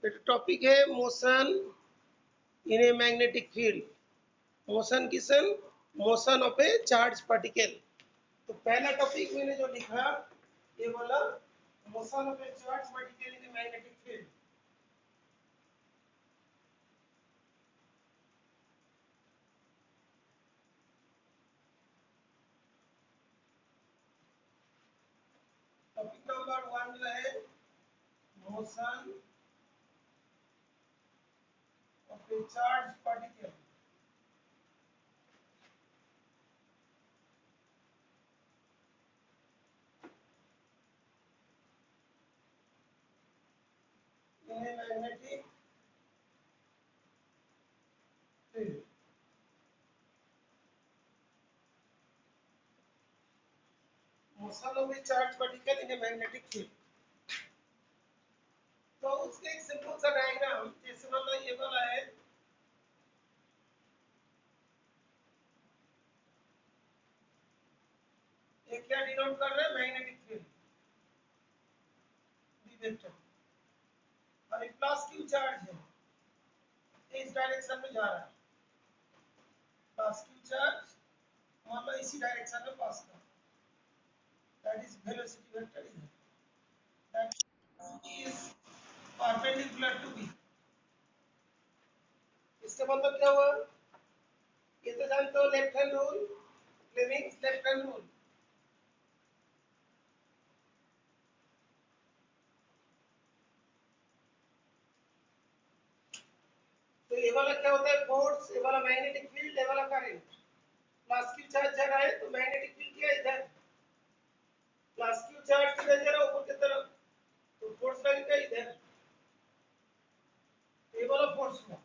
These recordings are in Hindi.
ये टॉपिक है motion in a magnetic field. Motion Kisan motion of A charge particle. तो पहला टॉपिक मैंने जो लिखा ये बोला motion of A charge particle in a magnetic field. Topic number 1 जो है motion of A charge particle in a magnetic field. Motion of A charge particle in a magnetic field. तो उसके एक सिंपल सा डायग्राम जैसे मतलब ये वाला है, ये क्या डिनोट कर रहा है मैग्नेटिक फील्ड बी वेक्टर, और एक प्लस क्यू चार्ज है ये इस डायरेक्शन में जा रहा है। प्लस क्यू चार्ज मतलब इसी डायरेक्शन में पास कर, that is velocity vector is that is perpendicular to B. इसका मतलब क्या हुआ, ये तो जानते हो left hand rule, Fleming's left hand rule. तो ये वाला क्या होता है फोर्स, ये वाला मैग्नेटिक फील्ड, ये वाला करंट। प्लस क्यू चार्ज जा रहा है तो मैग्नेटिक फील्ड क्या है इधर, प्लस क्यू चार्ज किधर जा रहा है ऊपर की तरफ, तो फोर्स लगेगा इधर, ये वाला फोर्स हुआ।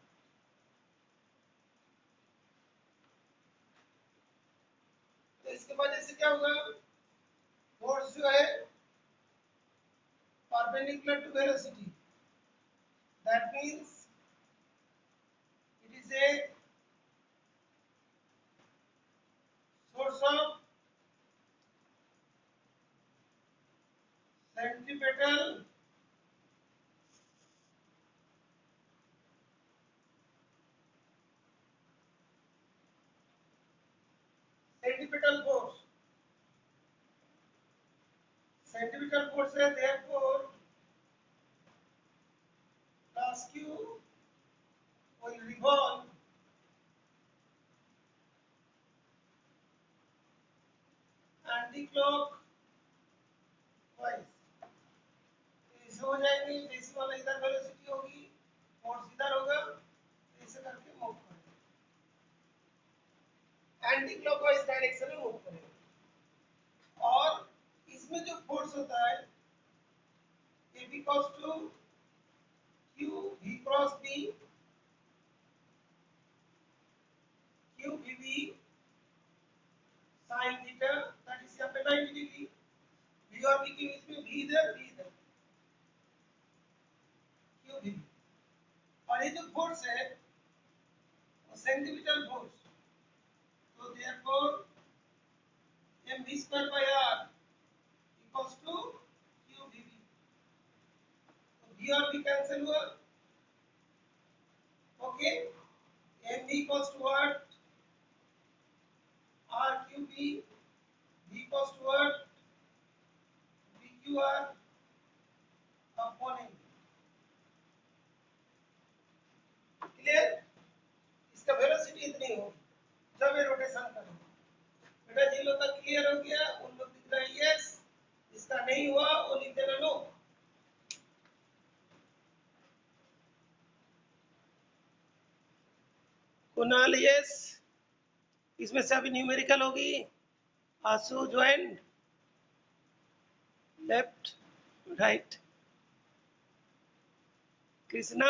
तो इसके वजह से क्या होगा, फोर्स जो है perpendicular to velocity, that means it is a source of centripetal centripetal force, centripetal force है, therefore plus q will revolve anti-clockwise। ऐसे हो जाएंगे जैसे वाला इधर वेलोसिटी होगी फोर्स इधर होगा, ऐसे करके मूव करेगा, एंटी क्लॉकवाइज डायरेक्शन में मूव करेगा। और इसमें जो फोर्स होता है A B equals to Q V cross B, Q V B sine theta, that is यहाँ पे 90 डिग्री। वी और बी के बीच में भी इधर भी इधर, क्यू भी। और ये जो फोर्स है वो सेंटीमीटर फोर्स, तो therefore M V square by R equals to Q V B. तो वी और बी कैंसिल हुआ, okay. M V equals to what, R Q B, V equals to what, V Q R upon M. Clear, इसका वेलोसिटी इतनी होगी जब ये रोटेशन करेगा। बेटा जिन लोग का क्लियर हो गया उन लोग लिख रहे हैं यस, इसका नहीं हुआ वो लिख देना नो। कुणाल यस, इसमें से अभी न्यूमेरिकल होगी। आंसू join left right, Krishna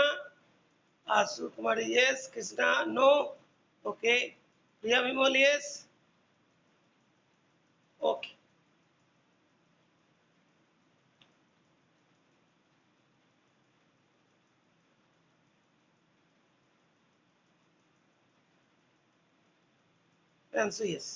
Ansu Kumari yes, Krishna no, okay. Priya Vimal yes, okay. Ansu yes.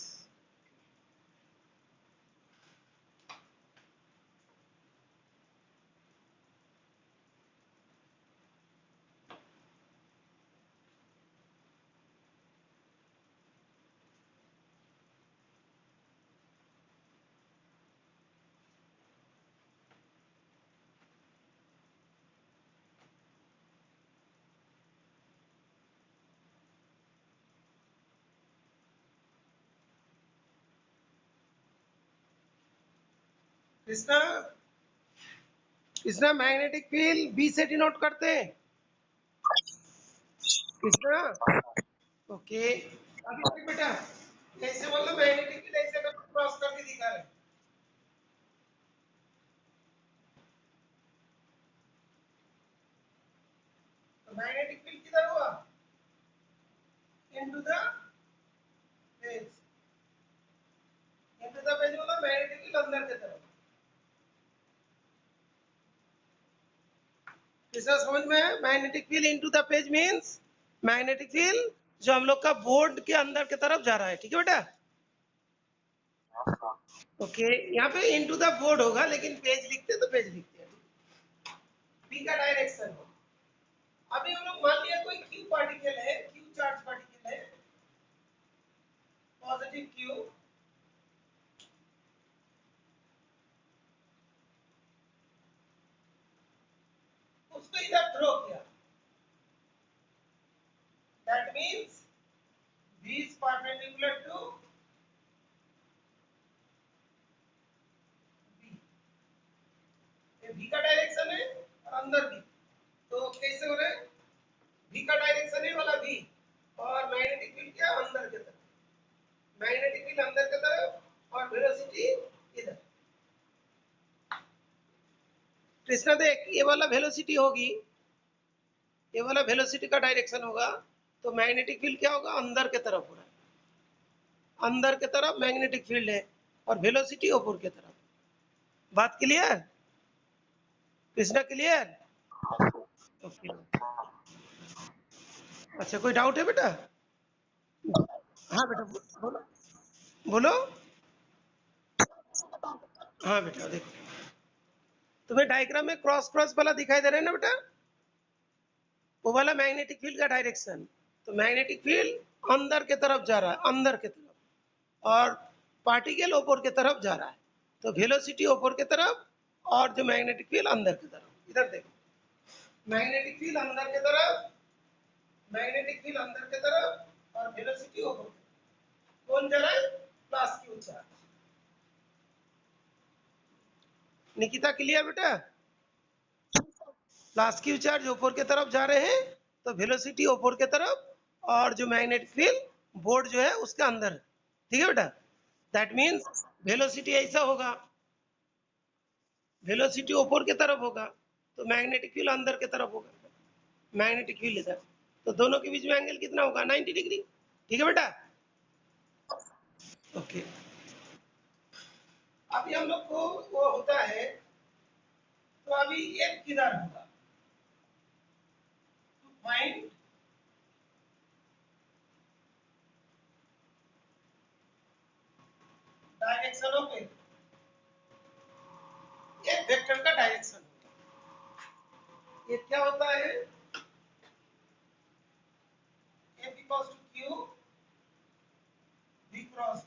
Krishna, Krishna magnetic field B से डिनोट करते हैं कृष्णा। ओके, अभी देख बेटा, ऐसे बोलो मैग्नेटिक फील्ड ऐसे कर क्रॉस करके दिखा रहे। तो मैग्नेटिक फील्ड किधर हुआ? Into the page, into the page बोलो मैग्नेटिक फील्ड अंदर की तरफ। कृष्णा समझ में है? Magnetic field into the page means magnetic field जो हम लोग का बोर्ड के अंदर की तरफ जा रहा है, ठीक है बेटा? ओके, यहाँ पे इनटू द बोर्ड होगा लेकिन पेज लिखते तो पेज लिखते हैं, बी का डायरेक्शन हो। अभी हम लोग मान लिया कोई क्यू पार्टिकल है, क्यू चार्ज पार्टिकल है, पॉजिटिव क्यू, उसको इधर थ्रो किया, that means V is perpendicular to B, ये V का डायरेक्शन है और अंदर भी, तो कैसे हो रहा है? V का डायरेक्शन है वाला V और मैग्नेटिक फील्ड क्या अंदर की तरफ, मैग्नेटिक फील्ड अंदर की तरफ और वेलोसिटी इधर। कृष्णा देख, ये वाला वेलोसिटी होगी, ये वाला वेलोसिटी का डायरेक्शन होगा, तो मैग्नेटिक फील्ड क्या होगा? अंदर की तरफ हो रहा है, अंदर की तरफ मैग्नेटिक फील्ड है और वेलोसिटी ऊपर की तरफ। बात क्लियर? कृष्णा क्लियर? ओके, अच्छा कोई डाउट है बेटा? हाँ बेटा बोलो, बोलो। हाँ बेटा देखो, तुम्हें डायग्राम में क्रॉस क्रॉस वाला दिखाई दे रहा है ना बेटा, वो वाला मैग्नेटिक फील्ड का डायरेक्शन। तो मैग्नेटिक फील्ड अंदर की तरफ जा रहा है, अंदर की तरफ, और पार्टिकल ऊपर की तरफ जा रहा है, तो वेलोसिटी ऊपर की तरफ और जो मैग्नेटिक फील्ड अंदर की तरफ। इधर देखो, मैग्नेटिक फील्ड अंदर की तरफ, मैग्नेटिक फील्ड अंदर की तरफ और वेलोसिटी ऊपर की तरफ। कौन जा रहा है? Plus Q charge. Nikita clear बेटा? प्लस क्यू चार्ज ऊपर की तरफ जा रहे हैं, तो वेलोसिटी ऊपर की तरफ और जो मैग्नेटिक फील्ड बोर्ड जो है उसके अंदर, ठीक है बेटा? दैट मींस वेलोसिटी ऐसा होगा, वेलोसिटी ऊपर की तरफ होगा तो मैग्नेटिक फील्ड अंदर की तरफ होगा, मैग्नेटिक फील्ड इधर, तो दोनों के बीच में एंगल कितना होगा? 90 डिग्री, ठीक है बेटा? ओके, अभी हम लोग को वो होता है, तो अभी एक किधर होगा? टू फाइंड डायरेक्शन ऑफ ए, एक वेक्टर का डायरेक्शन होता है। ये क्या होता है? F equals to Q V cross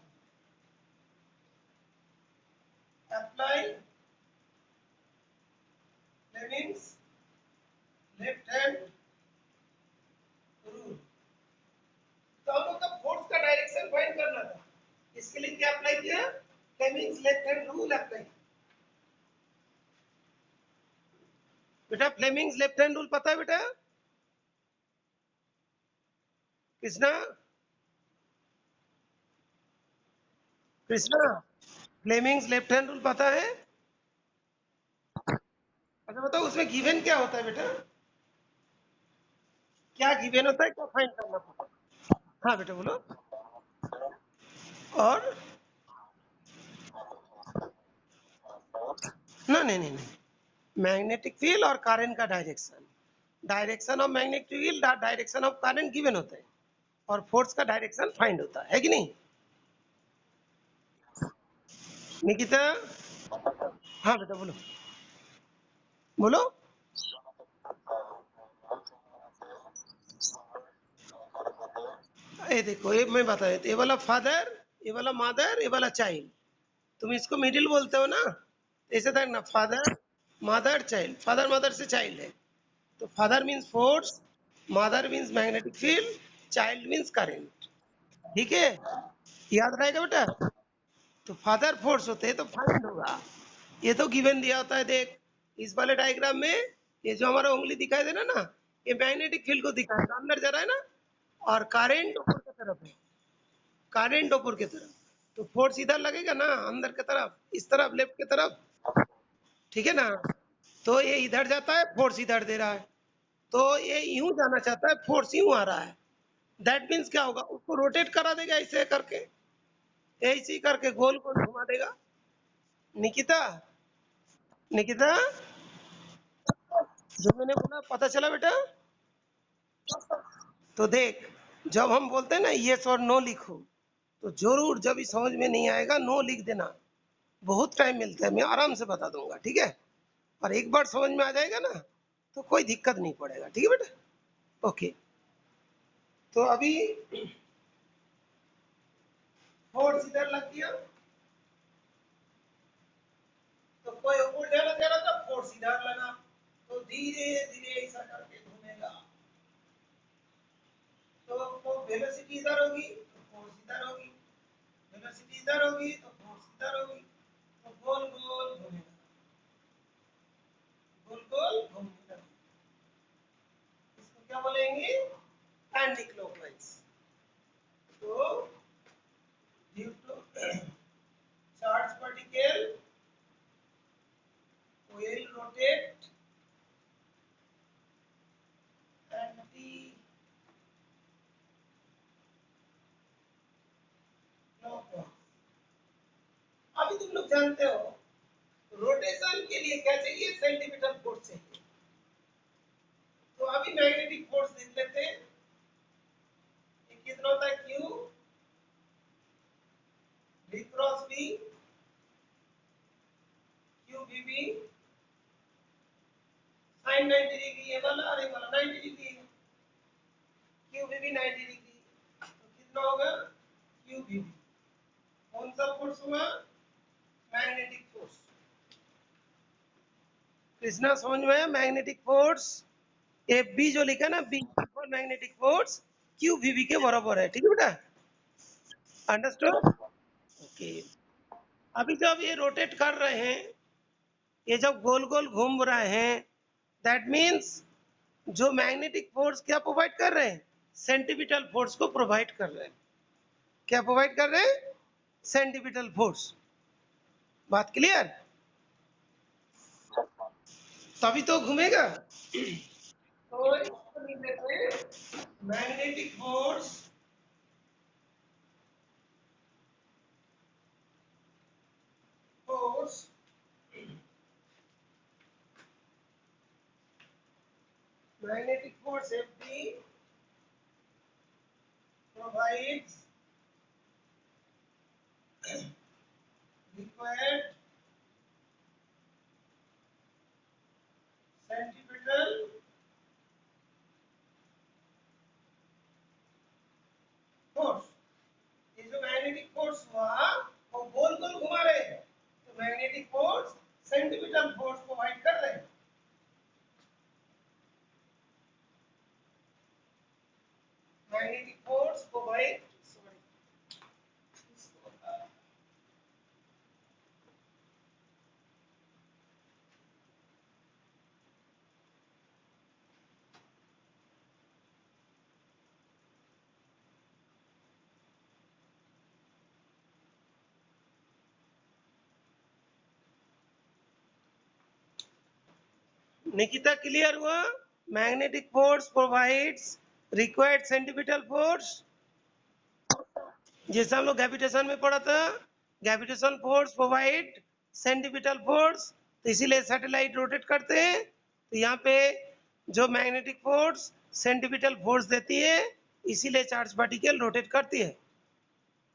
apply Fleming's left hand rule. तो हम लोग का फोर्स का डायरेक्शन फाइंड करना था, इसके लिए क्या अप्लाई किया? Fleming's left hand rule apply. बेटा फ्लेमिंग्स लेफ्ट हैंड रूल पता है बेटा? Krishna, Krishna Fleming's left hand rule पता है? अच्छा बताओ उसमें गिवन क्या होता है बेटा? क्या गिवन होता है, क्या फाइंड करना पड़ता है? हाँ बेटा बोलो। और ना, नहीं नहीं नहीं, मैग्नेटिक फील्ड और करंट का direction, direction of magnetic field, direction of current given होता है और फोर्स का डायरेक्शन फाइंड होता है कि नहीं? निकिता, हाँ बेटा बोलो, बोलो। ये देखो, ये मैं बताया, ये वाला फादर, ये वाला मदर, ये वाला चाइल्ड, तुम इसको मिडिल बोलते हो ना, ऐसे था ना, father mother child, father mother से चाइल्ड है, तो father means force, mother means magnetic field, child means current, ठीक है? याद रहेगा बेटा? तो फादर फोर्स होते हैं तो फाइंड होगा, ये तो गिवन दिया होता है, देख इस वाले डायग्राम में ये जो हमारा उंगली दिखाई दे रहा है ना, ये मैग्नेटिक फील्ड को दिखाएगा, अंदर जा रहा है ना, और करंट ऊपर की तरफ है, करंट ऊपर की तरफ, तो फोर्स इधर लगेगा ना अंदर की तरफ, इस तरफ लेफ्ट की तरफ, ठीक है ना। तो ये इधर जाता है, फोर्स इधर दे रहा है, तो ये यूं जाना चाहता है, फोर्स यूं आ रहा है। दैट मीन्स क्या होगा, उसको रोटेट करा देगा ऐसे करके, ऐसे ही करके गोल गोल घुमा देगा। निकिता, निकिता, जो मैंने बोला पता चला बेटा? तो देख, जब हम बोलते हैं ना यस और नो लिखो, तो जरूर जब भी समझ में नहीं आएगा नो लिख देना, बहुत टाइम मिलता है, मैं आराम से बता दूंगा, ठीक है। और एक बार समझ में आ जाएगा ना, तो कोई दिक्कत नहीं पड़ेगा, ठीक है बेटा। ओके, तो अभी फोर्स इधर लग गया, तो कोई ऊपर जाना चाह रहा था, फोर्स इधर लगा, तो धीरे धीरे ऐसा करके घूमेगा, तो वो वेलोसिटी इधर होगी तो फोर्स इधर होगी, वेलोसिटी इधर होगी तो फोर्स इधर होगी, तो गोल गोल घूमेगा, गोल गोल घूमेगा। इसको क्या बोलेंगे, एंटी क्लॉकवाइज। तो due to charge particle will rotate anti clockwise. अभी तुम लोग जानते हो रोटेशन के लिए क्या चाहिए, सेंटीमीटर फोर्स चाहिए। तो अभी मैग्नेटिक फोर्स देख लेते हैं, ये कितना होता है, Q v cross b, Q V B sine 90 degree, ये वाला और ये वाला 90 डिग्री है, क्यू वी बी 90 डिग्री, तो कितना होगा, क्यू वी बी। कौन सा फोर्स हुआ, मैग्नेटिक फोर्स। कृष्णा समझ में आया, मैग्नेटिक फोर्स, एफ बी जो लिखा ना, B for magnetic force, Q V B के बराबर है, ठीक है बेटा, अंडरस्टूड। ओके, अभी जब ये रोटेट कर रहे हैं, ये जब गोल गोल घूम रहे हैं, दैट मीन्स जो मैग्नेटिक फोर्स क्या प्रोवाइड कर रहे हैं, सेंटीपिटल फोर्स को प्रोवाइड कर रहे हैं। क्या प्रोवाइड कर रहे हैं, सेंटीपिटल फोर्स। बात क्लियर, तभी तो घूमेगा। तो इसको लिख देते हैं magnetic force, force magnetic force Fb provides required centripetal force। ये जो मैग्नेटिक फोर्स हुआ वो गोल गोल घुमा रहे हैं, तो magnetic force centripetal force provide कर रहे हैं। Magnetic force provide, sorry, Nikita clear हुआ, magnetic force provides required centripetal force, जैसे हम लोग ग्रेविटेशन में पढ़ा था, gravitation force provide centripetal force, तो इसीलिए सैटेलाइट रोटेट करते हैं, तो यहाँ पे जो मैग्नेटिक फोर्स सेंटीपिटल फोर्स देती है, इसीलिए चार्ज पार्टिकल रोटेट करती है।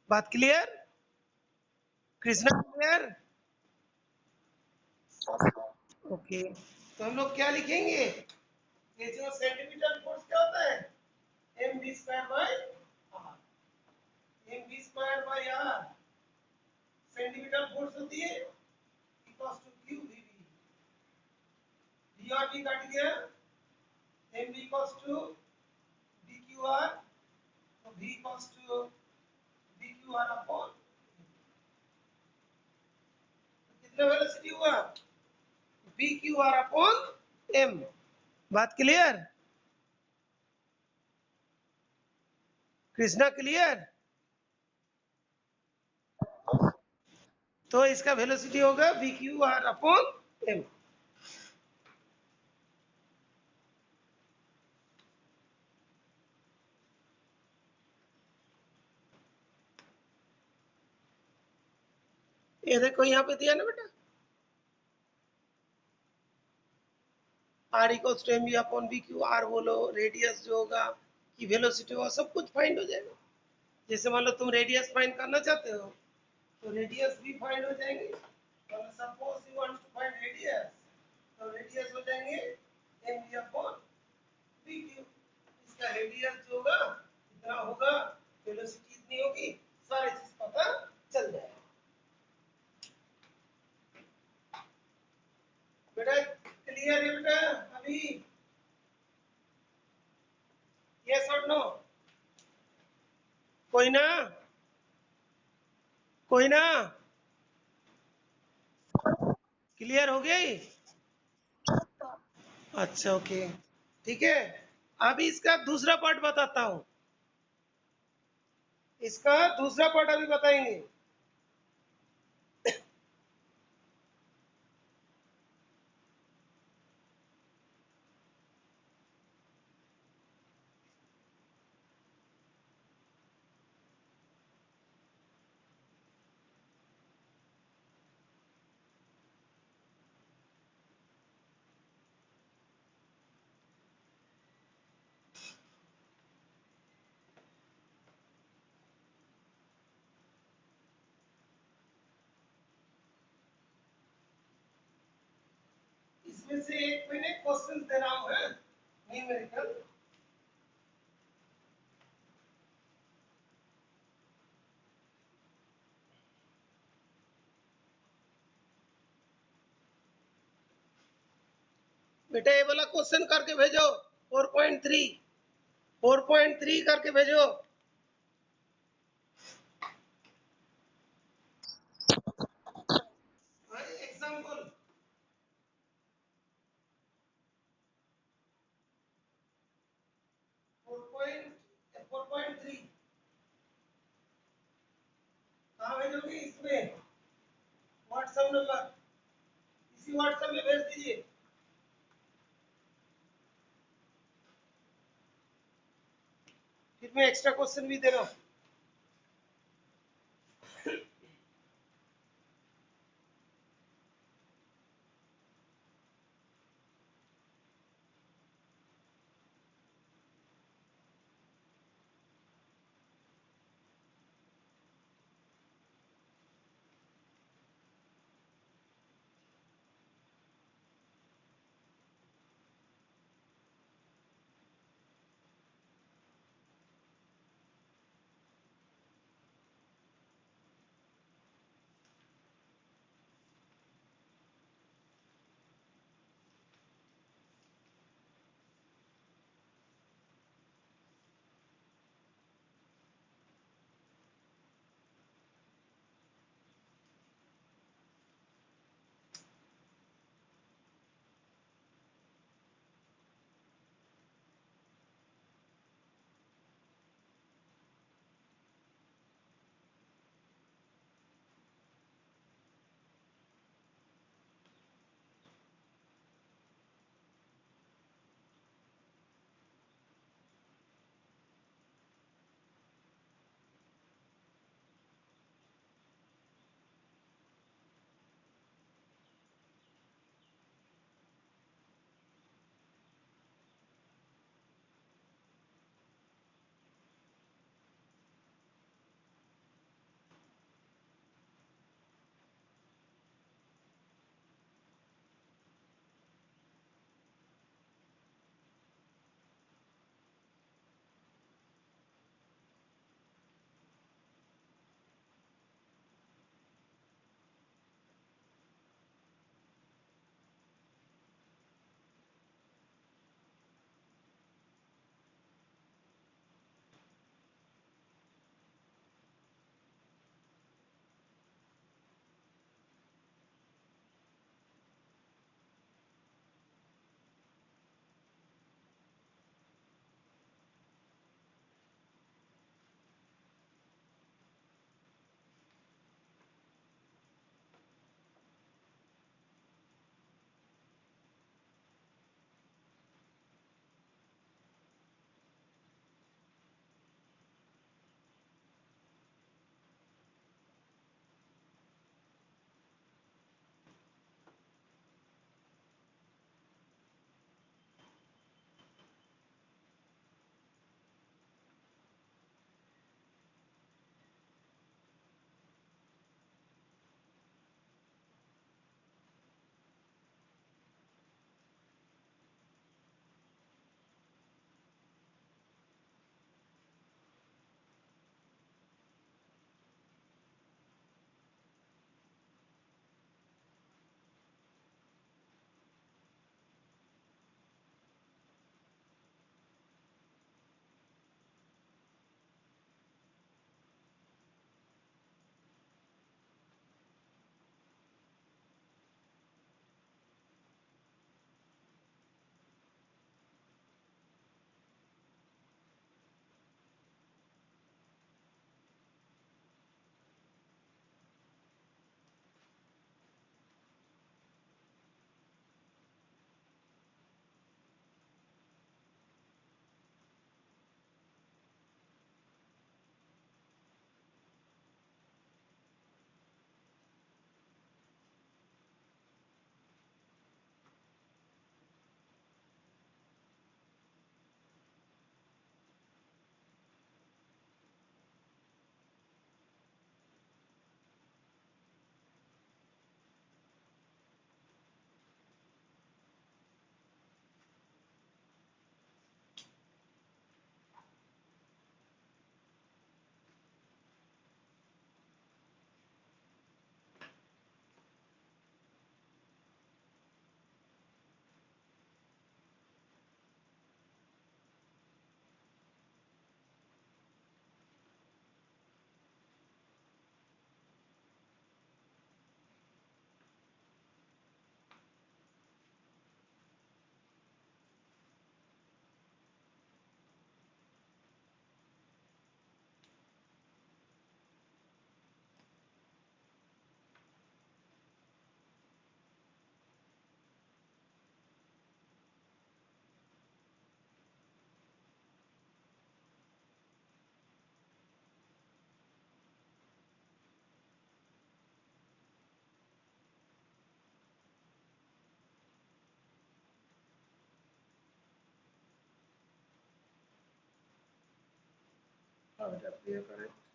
बात क्लियर, कृष्णा क्लियर, ओके। तो हम लोग क्या लिखेंगे, ये जो सेंटीपिटल फोर्स क्या होता है, M B square by R, M B square by R centripetal force होती है, equals to Q V B, V और वी कट गया, M B equals to D Q R, तो V equals to D Q R upon, तो कितना वेलोसिटी हुआ, V Q R upon M. बात क्लियर, कृष्णा क्लियर। तो इसका वेलोसिटी होगा V Q R upon M. ये देखो यहाँ पे दिया ना बेटा, R equals to M V upon V Q, R बोलो, रेडियस जो होगा कि वेलोसिटी होगा, सब कुछ फाइंड हो जाएगा। जैसे मान लो तुम रेडियस फाइंड करना चाहते हो तो रेडियस भी फाइंड हो जाएंगे। Suppose you want to find radius, तो रेडियस हो जाएंगे M V upon V Q. इसका रेडियस जो होगा इतना होगा, वेलोसिटी इतनी होगी, सारी चीज पता चल जाएगा। बेटा क्लियर है बेटा अभी, यस और नो? कोई ना, कोई ना, क्लियर हो गई? अच्छा ओके, ठीक है। अभी इसका दूसरा पार्ट बताता हूं, इसका दूसरा पार्ट अभी बताएंगे। इसमें से एक मैंने क्वेश्चन दे रहा हूं है, न्यूमेरिकल। बेटा ये वाला क्वेश्चन करके भेजो, 4.3, 4.3 करके भेजो। एग्जाम्पल 4.3 कहाँ भेजोगे? इसमें व्हाट्सएप नंबर, इसी व्हाट्सएप में भेज दीजिए। फिर मैं एक्स्ट्रा क्वेश्चन भी दे रहा हूँ। हाँ बेटा, प्रिया करेक्ट।